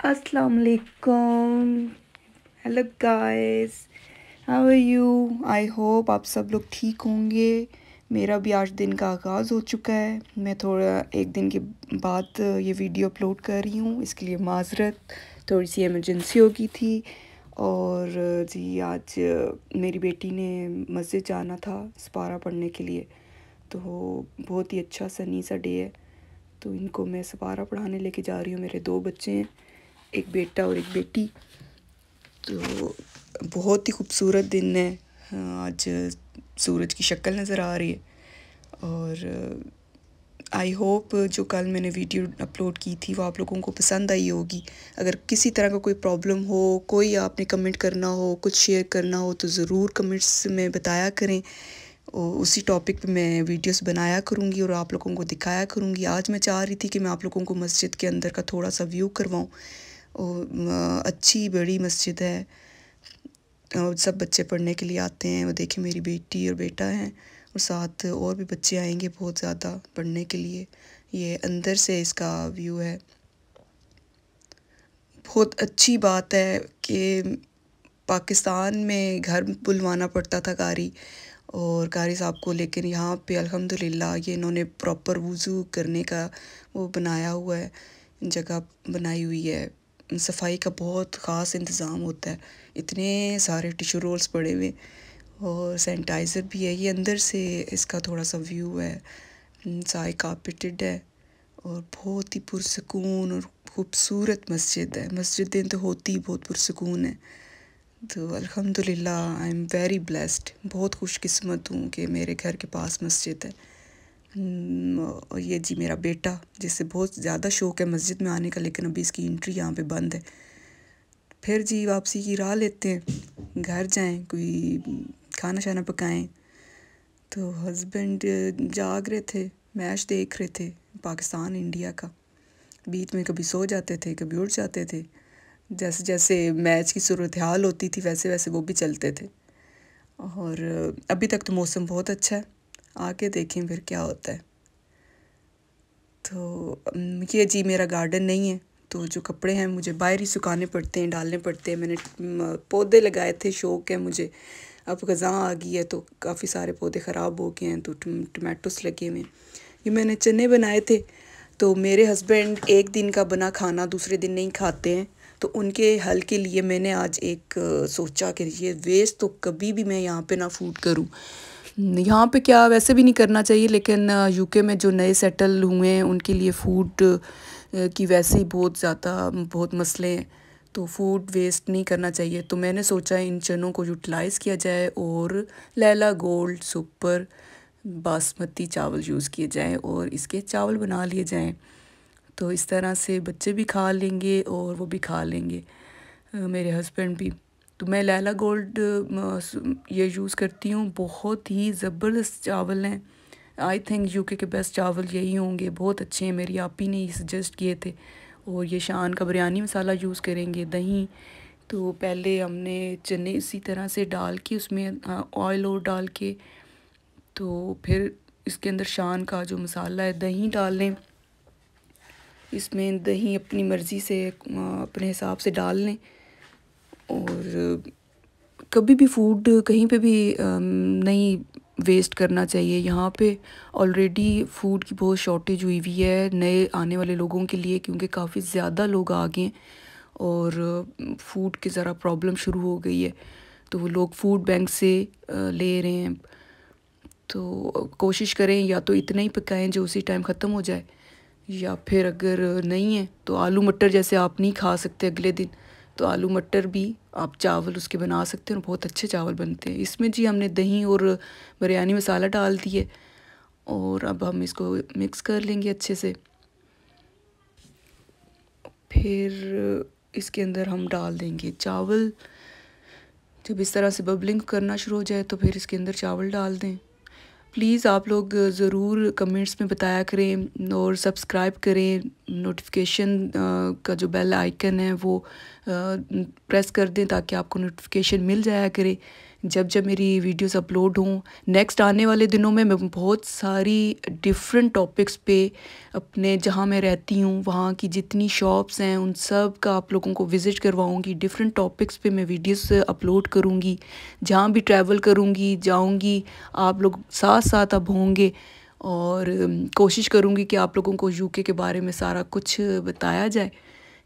अस्सलाम वालेकुम। Hello guys, how are you? I hope आप सब लोग ठीक होंगे। मेरा भी आज दिन का आगाज़ हो चुका है। मैं थोड़ा एक दिन के बाद ये वीडियो अपलोड कर रही हूँ, इसके लिए माज़रत। थोड़ी सी इमरजेंसी हो गई थी। और जी आज मेरी बेटी ने मस्जिद जाना था सपारा पढ़ने के लिए, तो बहुत ही अच्छा सनी सा डे है। तो इनको मैं सपारा पढ़ाने लेके जा रही हूँ। मेरे 2 बच्चे हैं, एक बेटा और एक बेटी। तो बहुत ही खूबसूरत दिन है। आज सूरज की शक्ल नज़र आ रही है। और आई होप जो कल मैंने वीडियो अपलोड की थी वो आप लोगों को पसंद आई होगी। अगर किसी तरह का कोई प्रॉब्लम हो, कोई आपने कमेंट करना हो, कुछ शेयर करना हो, तो ज़रूर कमेंट्स में बताया करें। और उसी टॉपिक पे मैं वीडियोस बनाया करूँगी और आप लोगों को दिखाया करूँगी। आज मैं चाह रही थी कि मैं आप लोगों को मस्जिद के अंदर का थोड़ा सा व्यू करवाऊँ। और अच्छी बड़ी मस्जिद है और सब बच्चे पढ़ने के लिए आते हैं। वो देखिए मेरी बेटी और बेटा हैं और साथ और भी बच्चे आएंगे बहुत ज़्यादा पढ़ने के लिए। ये अंदर से इसका व्यू है। बहुत अच्छी बात है कि पाकिस्तान में घर बुलवाना पड़ता था कारी और कारी साहब को, लेकिन यहाँ पे अल्हम्दुलिल्लाह ये इन्होंने प्रॉपर वुज़ू करने का वो बनाया हुआ है, जगह बनाई हुई है। सफाई का बहुत ख़ास इंतज़ाम होता है। इतने सारे टिशू रोल्स पड़े हुए और सैनिटाइज़र भी है। ये अंदर से इसका थोड़ा सा व्यू है। साई कारपेटेड है और बहुत ही पुरसकून और खूबसूरत मस्जिद है। मस्जिदें तो होती ही बहुत पुरसकून है। तो अल्हम्दुलिल्लाह आई एम वेरी ब्लेस्ड। बहुत खुशकिस्मत हूँ कि मेरे घर के पास मस्जिद है। और ये जी मेरा बेटा, जिससे बहुत ज़्यादा शौक़ है मस्जिद में आने का, लेकिन अभी इसकी एंट्री यहाँ पे बंद है। फिर जी वापसी की राह लेते हैं, घर जाएं, कोई खाना शाना पकाएं। तो हस्बैंड जाग रहे थे, मैच देख रहे थे पाकिस्तान इंडिया का। बीच में कभी सो जाते थे, कभी उठ जाते थे। जैसे जैसे मैच की सूरत हाल होती थी वैसे वैसे वो भी चलते थे। और अभी तक तो मौसम बहुत अच्छा है, आगे देखें फिर क्या होता है। तो ये जी मेरा गार्डन नहीं है, तो जो कपड़े हैं मुझे बाहर ही सुखाने पड़ते हैं, डालने पड़ते हैं। मैंने पौधे लगाए थे, शौक़ है मुझे। अब ख़ज़ां आ गई है तो काफ़ी सारे पौधे ख़राब हो गए हैं, तो टमाटोस लगे हुए हैं। ये मैंने चने बनाए थे, तो मेरे हस्बैंड एक दिन का बना खाना दूसरे दिन नहीं खाते हैं। तो उनके हल के लिए मैंने आज एक सोचा कि ये वेस्ट तो कभी भी मैं यहाँ पे ना फूड करूँ। यहाँ पे क्या वैसे भी नहीं करना चाहिए, लेकिन यूके में जो नए सेटल हुए हैं उनके लिए फ़ूड की वैसे ही बहुत मसले हैं। तो फूड वेस्ट नहीं करना चाहिए। तो मैंने सोचा इन चनों को यूटिलाइज़ किया जाए और लैला गोल्ड सुपर बासमती चावल यूज़ किए जाएं और इसके चावल बना लिए जाएं। तो इस तरह से बच्चे भी खा लेंगे और वो भी खा लेंगे, मेरे हस्बैंड भी। तो मैं लैला गोल्ड ये यूज़ करती हूँ। बहुत ही ज़बरदस्त चावल हैं। आई थिंक यूके के बेस्ट चावल यही होंगे, बहुत अच्छे हैं। मेरी आपी ने ही सजेस्ट किए थे। और ये शान का बिरयानी मसाला यूज़ करेंगे, दही। तो पहले हमने चने इसी तरह से डाल के उसमें ऑयल और डाल के, तो फिर इसके अंदर शान का जो मसाला है दही डाल लें। इसमें दही अपनी मर्ज़ी से अपने हिसाब से डाल लें। और कभी भी फूड कहीं पे भी नहीं वेस्ट करना चाहिए। यहाँ पे ऑलरेडी फ़ूड की बहुत शॉर्टेज हुई हुई है नए आने वाले लोगों के लिए, क्योंकि काफ़ी ज़्यादा लोग आ गए हैं और फ़ूड की ज़रा प्रॉब्लम शुरू हो गई है। तो वो लोग फ़ूड बैंक से ले रहे हैं। तो कोशिश करें या तो इतना ही पकाएं जो उसी टाइम ख़त्म हो जाए, या फिर अगर नहीं है तो आलू मटर जैसे आप नहीं खा सकते अगले दिन, तो आलू मटर भी आप चावल उसके बना सकते हैं और बहुत अच्छे चावल बनते हैं। इसमें जी हमने दही और बिरयानी मसाला डाल दिए और अब हम इसको मिक्स कर लेंगे अच्छे से। फिर इसके अंदर हम डाल देंगे चावल। जब इस तरह से बबलिंग करना शुरू हो जाए तो फिर इसके अंदर चावल डाल दें। प्लीज़ आप लोग ज़रूर कमेंट्स में बताया करें और सब्सक्राइब करें। नोटिफिकेशन का जो बेल आइकन है वो प्रेस कर दें ताकि आपको नोटिफिकेशन मिल जाया करे जब जब मेरी वीडियोस अपलोड हों। नेक्स्ट आने वाले दिनों में मैं बहुत सारी डिफरेंट टॉपिक्स पे अपने जहाँ मैं रहती हूँ वहाँ की जितनी शॉप्स हैं उन सब का आप लोगों को विज़िट करवाऊँगी। डिफरेंट टॉपिक्स पे मैं वीडियोस अपलोड करूँगी। जहाँ भी ट्रैवल करूँगी जाऊँगी आप लोग साथ साथ अब होंगे और कोशिश करूँगी कि आप लोगों को यूके के बारे में सारा कुछ बताया जाए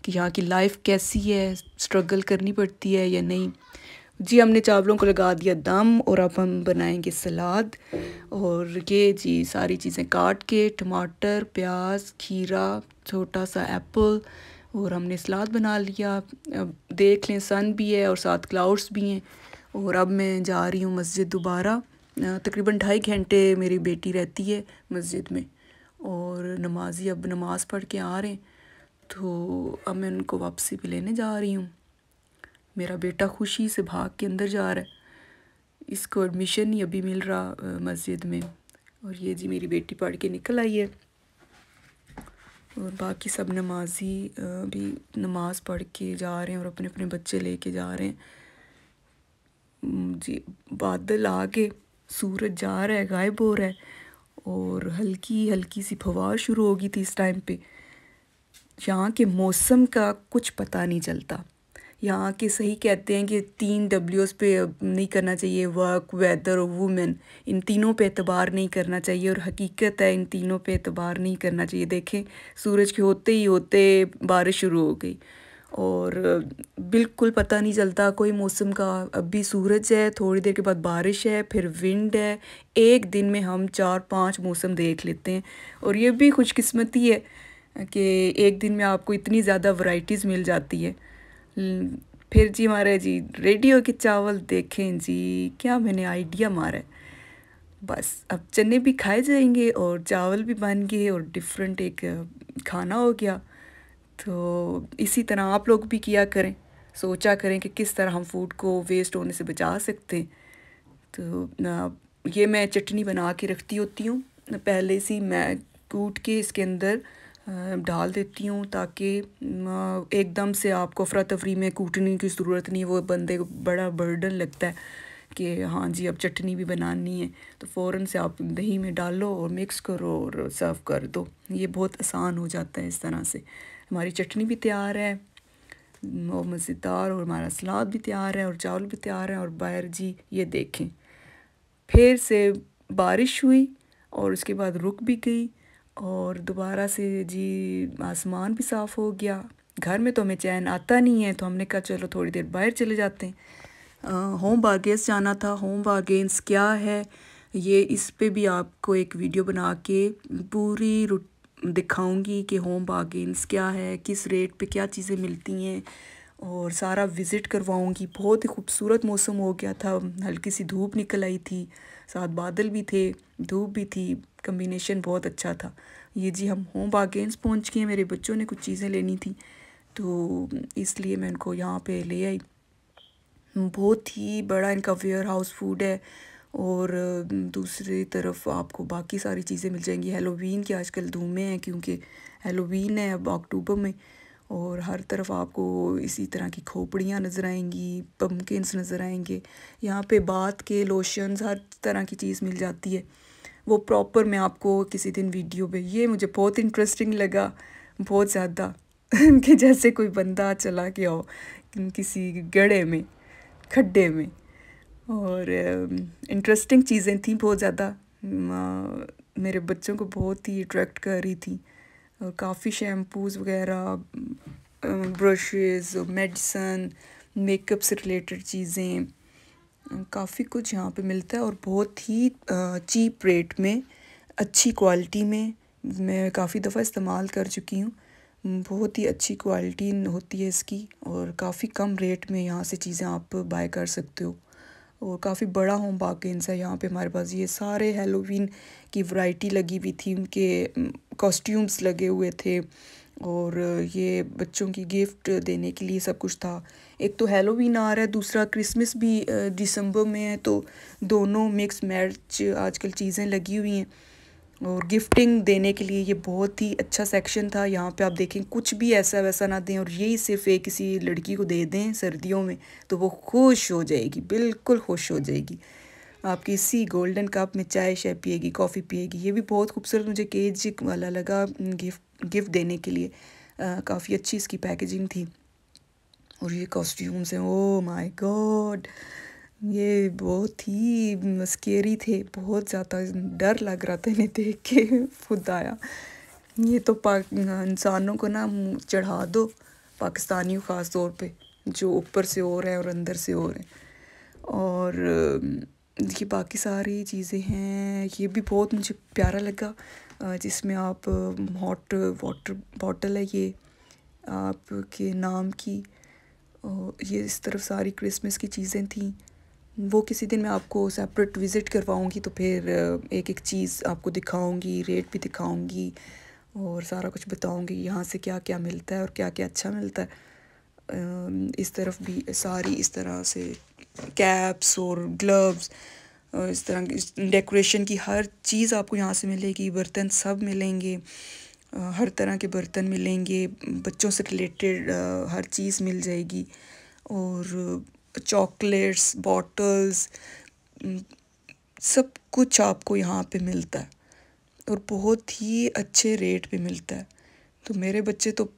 कि यहाँ की लाइफ कैसी है, स्ट्रगल करनी पड़ती है या नहीं। जी हमने चावलों को लगा दिया दम और अब हम बनाएंगे सलाद। और ये जी सारी चीज़ें काट के टमाटर, प्याज, खीरा, छोटा सा एप्पल और हमने सलाद बना लिया। अब देख लें सन भी है और साथ क्लाउड्स भी हैं। और अब मैं जा रही हूँ मस्जिद दोबारा। तकरीबन 2.5 घंटे मेरी बेटी रहती है मस्जिद में और नमाजी अब नमाज़ पढ़ के आ रहे हैं, तो अब मैं उनको वापसी पे लेने जा रही हूँ। मेरा बेटा खुशी से भाग के अंदर जा रहा है, इसको एडमिशन नहीं अभी मिल रहा मस्जिद में। और ये जी मेरी बेटी पढ़ के निकल आई है और बाकी सब नमाजी भी नमाज पढ़ के जा रहे हैं और अपने अपने बच्चे लेके जा रहे हैं। जी बादल आके सूरज जा रहा है, गायब हो रहा है और हल्की हल्की सी फवार शुरू हो गई थी इस टाइम पे। यहाँ के मौसम का कुछ पता नहीं चलता। यहाँ के सही कहते हैं कि 3 W's पे नहीं करना चाहिए, वर्क, वेदर और वुमेन, इन तीनों पे एतबार नहीं करना चाहिए। और हकीकत है इन तीनों पे एतबार नहीं करना चाहिए। देखें सूरज के होते ही होते बारिश शुरू हो गई और बिल्कुल पता नहीं चलता कोई मौसम का। अभी सूरज है, थोड़ी देर के बाद बारिश है, फिर विंड है। एक दिन में हम 4-5 मौसम देख लेते हैं और ये भी खुशकिस्मती है कि एक दिन में आपको इतनी ज़्यादा वैरायटीज़ मिल जाती है। फिर जी हमारे जी रेडियो के चावल देखें जी, क्या मैंने आइडिया मारा है। बस अब चने भी खाए जाएंगे और चावल भी बन गए और डिफरेंट एक खाना हो गया। तो इसी तरह आप लोग भी किया करें, सोचा करें कि किस तरह हम फूड को वेस्ट होने से बचा सकते हैं। तो ये मैं चटनी बना के रखती होती हूँ पहले से, मैं कूट के इसके अंदर डाल देती हूँ ताकि एकदम से आपको अफरा तफरी में कूटने की ज़रूरत नहीं। वो बंदे को बड़ा बर्डन लगता है कि हाँ जी अब चटनी भी बनानी है, तो फ़ौरन से आप दही में डालो और मिक्स करो और सर्व कर दो। ये बहुत आसान हो जाता है। इस तरह से हमारी चटनी भी तैयार है और मज़ेदार, और हमारा सलाद भी तैयार है और चावल भी तैयार है। और बाहर जी ये देखें फिर से बारिश हुई और उसके बाद रुक भी गई और दोबारा से जी आसमान भी साफ़ हो गया। घर में तो हमें चैन आता नहीं है, तो हमने कहा चलो थोड़ी देर बाहर चले जाते हैं। होम बारगेन्स जाना था। होम बारगेन्स क्या है ये, इस पे भी आपको एक वीडियो बना के पूरी दिखाऊंगी कि होम बारगेन्स क्या है, किस रेट पे क्या चीज़ें मिलती हैं और सारा विज़िट करवाऊंगी। बहुत ही खूबसूरत मौसम हो गया था, हल्की सी धूप निकल आई थी, साथ बादल भी थे, धूप भी थी, कम्बिनेशन बहुत अच्छा था। ये जी हम होम बारगेन्स पहुंच गए। मेरे बच्चों ने कुछ चीज़ें लेनी थी तो इसलिए मैं इनको यहाँ पे ले आई। बहुत ही बड़ा इनका वेयर हाउस फूड है और दूसरी तरफ आपको बाकी सारी चीज़ें मिल जाएंगी। हेलोवीन की आजकल धूमें हैं क्योंकि हेलोवीन है अब अक्टूबर में, और हर तरफ आपको इसी तरह की खोपड़ियाँ नज़र आएंगी, पम्पकिन्स नज़र आएंगे। यहाँ पे बाथ के लोशंस हर तरह की चीज़ मिल जाती है। वो प्रॉपर मैं आपको किसी दिन वीडियो पे, ये मुझे बहुत इंटरेस्टिंग लगा बहुत ज़्यादा कि जैसे कोई बंदा चला गया हो किसी गड्ढे में, खड्डे में। और इंटरेस्टिंग चीज़ें थी बहुत ज़्यादा, मेरे बच्चों को बहुत ही अट्रैक्ट कर रही थी। काफ़ी शैम्पूज़ वगैरह, ब्रशेज़, मेडिसन, मेकअप से रिलेटेड चीज़ें, काफ़ी कुछ यहाँ पे मिलता है और बहुत ही चीप रेट में, अच्छी क्वालिटी में। मैं काफ़ी दफ़ा इस्तेमाल कर चुकी हूँ, बहुत ही अच्छी क्वालिटी होती है इसकी और काफ़ी कम रेट में यहाँ से चीज़ें आप बाय कर सकते हो। और काफ़ी बड़ा होम बारगेन्स है यहाँ पे हमारे पास। ये सारे हेलोवीन की वैरायटी लगी हुई थी, उनके कॉस्ट्यूम्स लगे हुए थे और ये बच्चों की गिफ्ट देने के लिए सब कुछ था। एक तो हेलोवीन आ रहा है, दूसरा क्रिसमस भी दिसंबर में है, तो दोनों मिक्स मैच आजकल चीज़ें लगी हुई हैं। और गिफ्टिंग देने के लिए ये बहुत ही अच्छा सेक्शन था। यहाँ पे आप देखें कुछ भी ऐसा वैसा ना दें, और यही सिर्फ एक किसी लड़की को दे दें सर्दियों में तो वो खुश हो जाएगी, बिल्कुल खुश हो जाएगी। आपकी इसी गोल्डन कप में चाय शाय पिएगी, कॉफ़ी पिएगी। ये भी बहुत खूबसूरत मुझे केज वाला लगा गिफ्ट देने के लिए। काफ़ी अच्छी इसकी पैकेजिंग थी। और ये कॉस्ट्यूम्स हैं, ओ माय गॉड, ये बहुत ही स्केरी थे, बहुत ज़्यादा डर लग रहा था इन्हें देख के। खुदाया, ये तो इंसानों को ना चढ़ा दो, पाकिस्तानियों ख़ास तौर पे, जो ऊपर से और है और अंदर से और है। और ये बाकी सारी चीज़ें हैं, ये भी बहुत मुझे प्यारा लगा, जिसमें आप हॉट वाटर बॉटल है ये आपके नाम की। ये इस तरफ सारी क्रिसमस की चीज़ें थी। वो किसी दिन मैं आपको सेपरेट विज़िट करवाऊँगी, तो फिर एक एक चीज़ आपको दिखाऊँगी, रेट भी दिखाऊँगी और सारा कुछ बताऊँगी यहाँ से क्या क्या मिलता है और क्या क्या अच्छा मिलता है। इस तरफ भी सारी इस तरह से कैप्स और ग्लव्स, इस तरह की डेकोरेशन की हर चीज़ आपको यहाँ से मिलेगी। बर्तन सब मिलेंगे, हर तरह के बर्तन मिलेंगे, बच्चों से रिलेटेड हर चीज़ मिल जाएगी। और चॉकलेट्स, बॉटल्स, सब कुछ आपको यहाँ पे मिलता है और बहुत ही अच्छे रेट पे मिलता है। तो मेरे बच्चे तो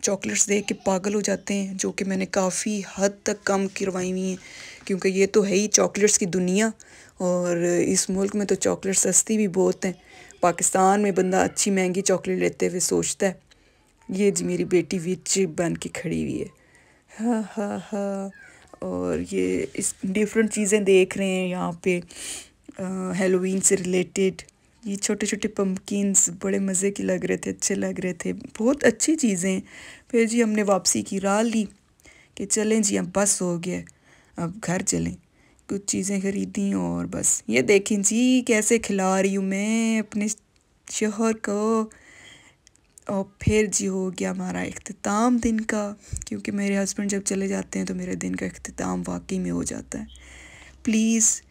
चॉकलेट्स देख के पागल हो जाते हैं, जो कि मैंने काफ़ी हद तक कम करवाई हुई हैं, क्योंकि ये तो है ही चॉकलेट्स की दुनिया। और इस मुल्क में तो चॉकलेट सस्ती भी बहुत हैं। पाकिस्तान में बंदा अच्छी महंगी चॉकलेट लेते हुए सोचता है। ये जी मेरी बेटी विच बन के खड़ी हुई है, हाँ हाँ हाँ। और ये इस डिफरेंट चीज़ें देख रहे हैं यहाँ पे, हेलोवीन से रिलेटेड। ये छोटे छोटे पम्पकिन्स बड़े मज़े की लग रहे थे, अच्छे लग रहे थे, बहुत अच्छी चीज़ें। फिर जी हमने वापसी की राह ली कि चलें जी अब बस हो गया, अब घर चलें। कुछ चीज़ें ख़रीदी और बस ये देखें जी कैसे खिला रही हूँ मैं अपने शोहर को। और फिर जी हो गया हमारा इख्तिताम दिन का, क्योंकि मेरे हस्बैंड जब चले जाते हैं तो मेरे दिन का इख्तिताम वाकई में हो जाता है। Please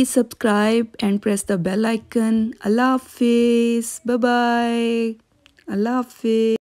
subscribe and press the bell icon. अल्लाह हाफिज़, बाय बाय, अल्लाह हाफिज़।